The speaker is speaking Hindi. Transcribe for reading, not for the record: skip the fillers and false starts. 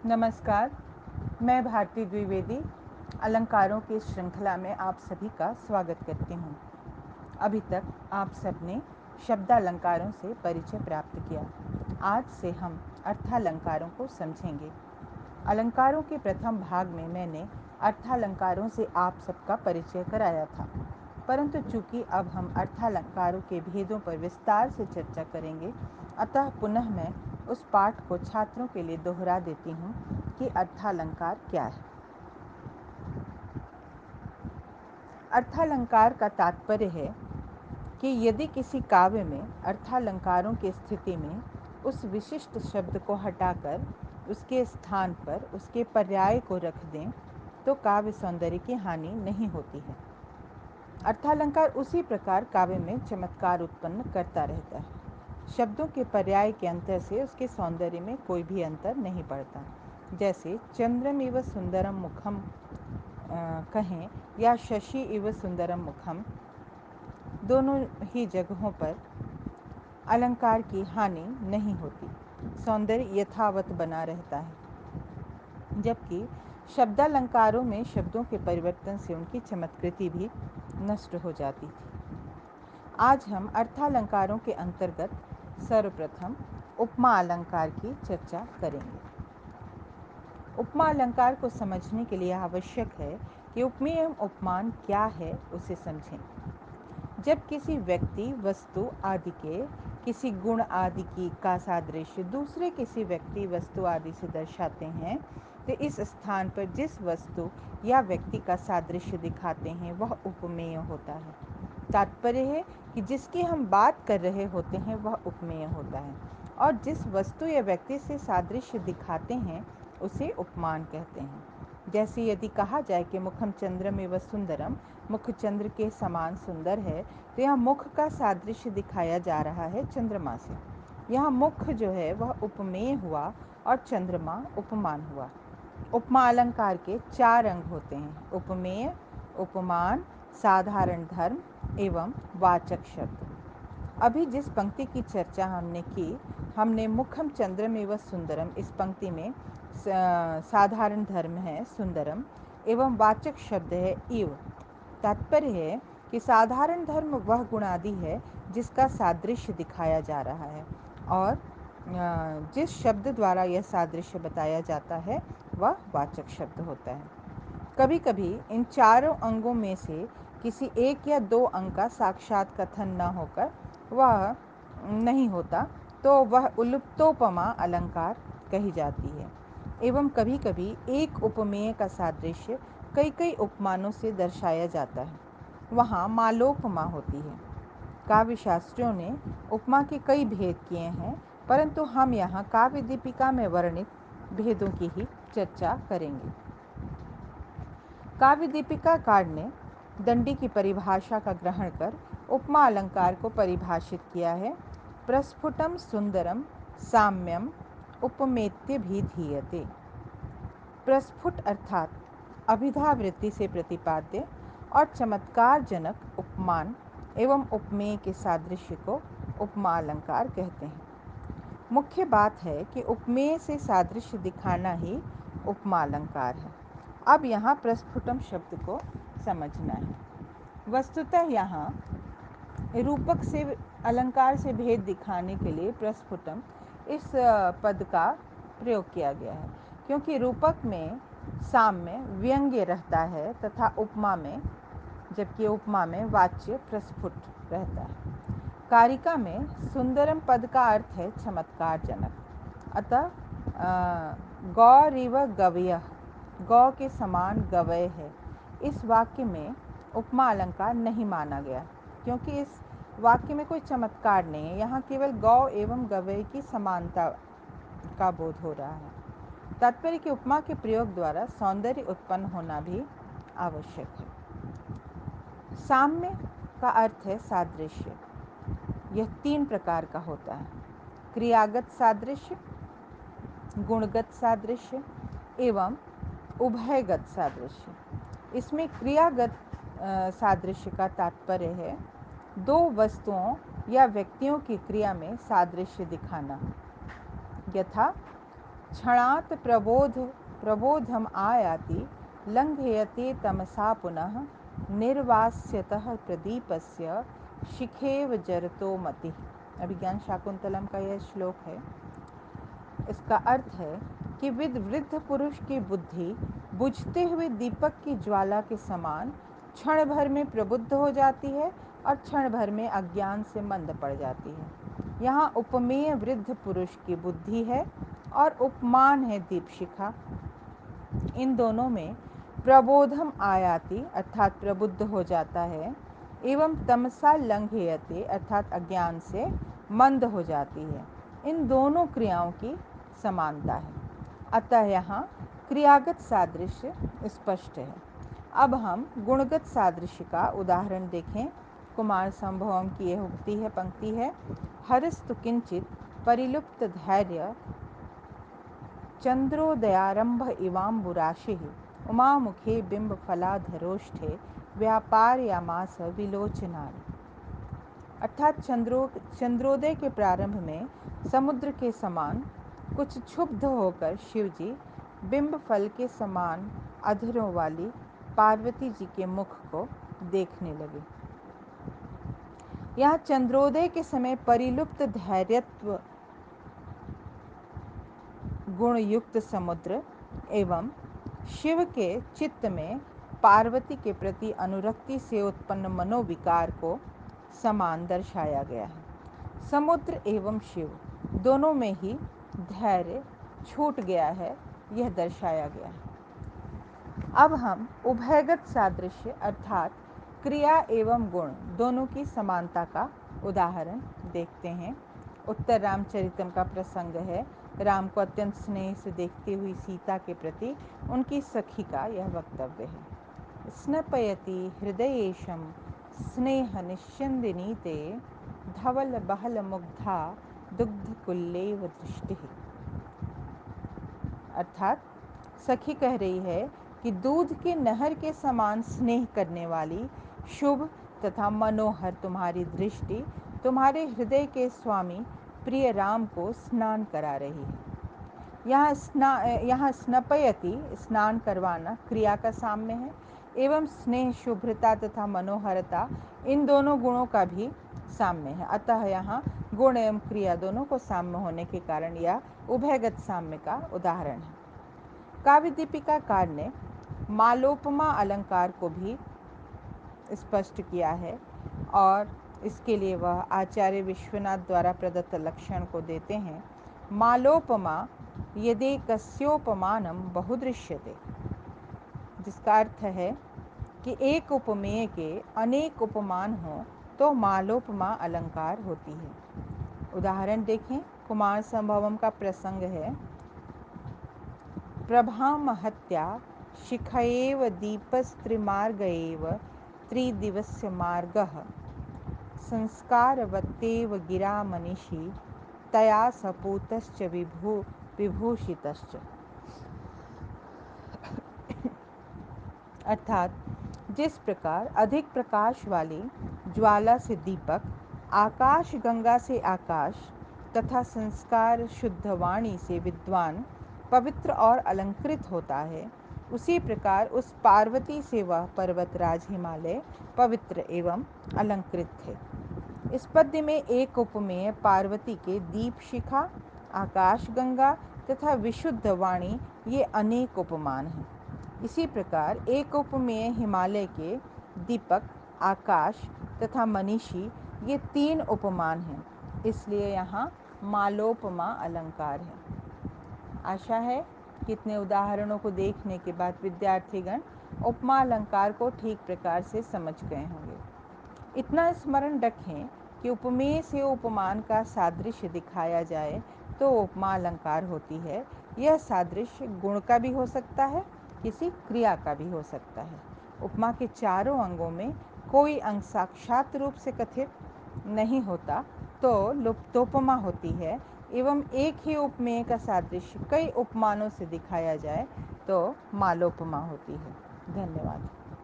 नमस्कार, मैं भारती द्विवेदी अलंकारों की श्रृंखला में आप सभी का स्वागत करती हूँ। अभी तक आप सबने शब्दालंकारों से परिचय प्राप्त किया। आज से हम अर्थालंकारों को समझेंगे। अलंकारों के प्रथम भाग में मैंने अर्थालंकारों से आप सबका परिचय कराया था, परंतु चूंकि अब हम अर्थालंकारों के भेदों पर विस्तार से चर्चा करेंगे, अतः पुनः मैं उस पाठ को छात्रों के लिए दोहरा देती हूँ कि अर्थालंकार क्या है। अर्थालंकार का तात्पर्य है कि यदि किसी काव्य में अर्थालंकारों की स्थिति में उस विशिष्ट शब्द को हटाकर उसके स्थान पर उसके पर्याय को रख दें तो काव्य सौंदर्य की हानि नहीं होती है। अर्थालंकार उसी प्रकार काव्य में चमत्कार उत्पन्न करता रहता है। शब्दों के पर्याय के अंतर से उसके सौंदर्य में कोई भी अंतर नहीं पड़ता। जैसे चंद्रम इव सुंदरम मुखम कहें या शशि इव सुंदरम मुखम, दोनों ही जगहों पर अलंकार की हानि नहीं होती, सौंदर्य यथावत बना रहता है। जबकि शब्दालंकारों में शब्दों के परिवर्तन से उनकी चमत्कृति भी नष्ट हो जाती थी। आज हम अर्थालंकारों के अंतर्गत सर्वप्रथम उपमा अलंकार की चर्चा करेंगे। उपमा अलंकार को समझने के लिए आवश्यक है कि उपमेय एवं उपमान क्या है उसे समझें। जब किसी व्यक्ति, वस्तु आदि के किसी गुण आदि की का सादृश्य दूसरे किसी व्यक्ति, वस्तु आदि से दर्शाते हैं, तो इस स्थान पर जिस वस्तु या व्यक्ति का सादृश्य दिखाते हैं वह उपमेय होता है। तात्पर्य है कि जिसकी हम बात कर रहे होते हैं वह उपमेय होता है, और जिस वस्तु या व्यक्ति से सादृश्य दिखाते हैं उसे उपमान कहते हैं। जैसे यदि कहा जाए कि मुखम चंद्रमेव सुंदरम, मुख चंद्र के समान सुंदर है, तो यहाँ मुख का सादृश्य दिखाया जा रहा है चंद्रमा से। यहाँ मुख जो है वह उपमेय हुआ और चंद्रमा उपमान हुआ। उपमा अलंकार के 4 अंग होते हैं: उपमेय, उपमान, साधारण धर्म एवं वाचक शब्द। अभी जिस पंक्ति की चर्चा हमने की, हमने मुखम चंद्रमेव सुंदरम, इस पंक्ति में साधारण धर्म है सुंदरम एवं वाचक शब्द है इव। तात्पर्य है कि साधारण धर्म वह गुणादि है जिसका सादृश्य दिखाया जा रहा है, और जिस शब्द द्वारा यह सादृश्य बताया जाता है वह वाचक शब्द होता है। कभी कभी इन चारों अंगों में से किसी एक या दो अंग का साक्षात कथन न होकर वह नहीं होता तो वह उलुप्तोपमा अलंकार कही जाती है। एवं कभी कभी एक उपमेय का सादृश्य कई कई उपमानों से दर्शाया जाता है, वहाँ मालोपमा होती है। काव्य शास्त्रियों ने उपमा के कई भेद किए हैं, परंतु हम यहाँ काव्य दीपिका में वर्णित भेदों की ही चर्चा करेंगे। काव्य दीपिकाकार ने दंडी की परिभाषा का ग्रहण कर उपमा अलंकार को परिभाषित किया है: प्रस्फुटम सुंदरम साम्यम उपमेत्य भी धीयते। प्रस्फुट अर्थात अभिधावृत्ति से प्रतिपाद्य और चमत्कार जनक उपमान एवं उपमेय के सादृश्य को उपमा अलंकार कहते हैं। मुख्य बात है कि उपमेय से सादृश्य दिखाना ही उपमा अलंकार है। अब यहाँ प्रस्फुटम शब्द को समझना है। वस्तुतः यहाँ रूपक से अलंकार से भेद दिखाने के लिए प्रस्फुटम इस पद का प्रयोग किया गया है, क्योंकि रूपक में साम्य व्यंग्य रहता है तथा उपमा में, जबकि उपमा में वाच्य प्रस्फुट रहता है। कारिका में सुंदरम पद का अर्थ है चमत्कार जनक, अतः गौरिव गवयः, गौ के समान गवय है, इस वाक्य में उपमा अलंकार नहीं माना गया, क्योंकि इस वाक्य में कोई चमत्कार नहीं है। यहाँ केवल गौ एवं गवय की समानता का बोध हो रहा है। तात्पर्य कि उपमा के प्रयोग द्वारा सौंदर्य उत्पन्न होना भी आवश्यक है। साम्य का अर्थ है सादृश्य। यह 3 प्रकार का होता है: क्रियागत सादृश्य, गुणगत सादृश्य एवं उभयगत सादृश्य। इसमें क्रियागत सादृश्य का तात्पर्य है दो वस्तुओं या व्यक्तियों की क्रिया में सादृश्य दिखाना, यथा क्षणात् प्रबोधम आयाति लंघयते तमसा पुनः निर्वास्यतः प्रदीपस्य शिखेव जरतो मति। अभिज्ञान शाकुंतलम का यह श्लोक है। इसका अर्थ है कि वृद्ध पुरुष की बुद्धि बुझते हुए दीपक की ज्वाला के समान क्षण भर में प्रबुद्ध हो जाती है और क्षण भर में अज्ञान से मंद पड़ जाती है। यहाँ उपमेय वृद्ध पुरुष की बुद्धि है और उपमान है दीपशिखा। इन दोनों में प्रबोधम आयाति अर्थात प्रबुद्ध हो जाता है, एवं तमसा लंघयते अर्थात अज्ञान से मंद हो जाती है। इन दोनों क्रियाओं की समानता है, अतः यहाँ क्रियागत सादृश्य स्पष्ट है। अब हम गुणगत सादृश्य का उदाहरण देखें। कुमार संभवम की यह उक्ति है, पंक्ति है, हरस्तु किंचित परिलुप्त धैर्य चंद्रोदयारंभ इवाम्बुराशिः उमामुखे बिंबफलाधरोष्ठे व्यापारयामास विलोचनानि। अर्थात चंद्रोदय के प्रारंभ में समुद्र के समान कुछ क्षुब्ध होकर शिवजी बिंब फल के समान अधरों वाली पार्वती जी के मुख को देखने लगे। यहाँ चंद्रोदय के समय परिलुप्त धैर्यत्व गुण युक्त समुद्र एवं शिव के चित्त में पार्वती के प्रति अनुरक्ति से उत्पन्न मनोविकार को समान दर्शाया गया है। समुद्र एवं शिव दोनों में ही धैर्य छूट गया है, यह दर्शाया गया है। अब हम उभयगत सादृश्य अर्थात क्रिया एवं गुण दोनों की समानता का उदाहरण देखते हैं। उत्तर रामचरितम का प्रसंग है। राम को अत्यंत स्नेह से देखती हुई सीता के प्रति उनकी सखी का यह वक्तव्य है। स्नपयति हृदयेशम स्नेह निश्चिंदिनी ते धवल बहल मुग्धा दुग्ध कुल्लेव दृष्टि। अर्थात सखी कह रही है कि दूध के नहर के समान स्नेह करने वाली शुभ तथा मनोहर तुम्हारी दृष्टि तुम्हारे हृदय के स्वामी प्रिय राम को स्नान करा रही है। यहाँ स्नपयति स्नान करवाना क्रिया का साम्य है, एवं स्नेह शुभ्रता तथा मनोहरता इन दोनों गुणों का भी साम्य है। अतः यहाँ गुण एवं क्रिया दोनों को साम्य होने के कारण यह उभयगत साम्य का उदाहरण है। काव्य दीपिकाकार ने मालोपमा अलंकार को भी स्पष्ट किया है और इसके लिए वह आचार्य विश्वनाथ द्वारा प्रदत्त लक्षण को देते हैं। मालोपमा यदि कस्योपमानम बहुदृश्यते, जिसका अर्थ है कि एक उपमेय के अनेक उपमान हो तो मालोपमा अलंकार होती है। उदाहरण देखें। कुमार संभवम का प्रसंग है। प्रभा महत्या शिखएव दीपस्त्रिमार्ग एव त्रिदिवस्य मार्गः संस्कारवत्तेव गिरा मनीषी तया सपूतश्च विभूषितश्च। अर्थात जिस प्रकार अधिक प्रकाश वाली ज्वाला से दीपक, आकाश गंगा से आकाश तथा संस्कार शुद्ध वाणी से विद्वान पवित्र और अलंकृत होता है, उसी प्रकार उस पार्वती से वह पर्वतराज हिमालय पवित्र एवं अलंकृत थे। इस पद्य में एक उपमेय पार्वती के दीप शिखा, आकाश गंगा तथा विशुद्ध वाणी ये अनेक उपमान हैं। इसी प्रकार एक उपमेय हिमालय के दीपक, आकाश तथा मनीषी ये तीन उपमान हैं, इसलिए यहाँ मालोपमा अलंकार है। आशा है कि इतने उदाहरणों को देखने के बाद विद्यार्थीगण उपमा अलंकार को ठीक प्रकार से समझ गए होंगे। इतना स्मरण रखें कि उपमेय से उपमान का सादृश्य दिखाया जाए तो उपमा अलंकार होती है। यह सादृश्य गुण का भी हो सकता है, किसी क्रिया का भी हो सकता है। उपमा के चारों अंगों में कोई अंग साक्षात रूप से कथित नहीं होता तो लुप्तोपमा होती है, एवं एक ही उपमेय का सादृश्य कई उपमानों से दिखाया जाए तो मालोपमा होती है। धन्यवाद।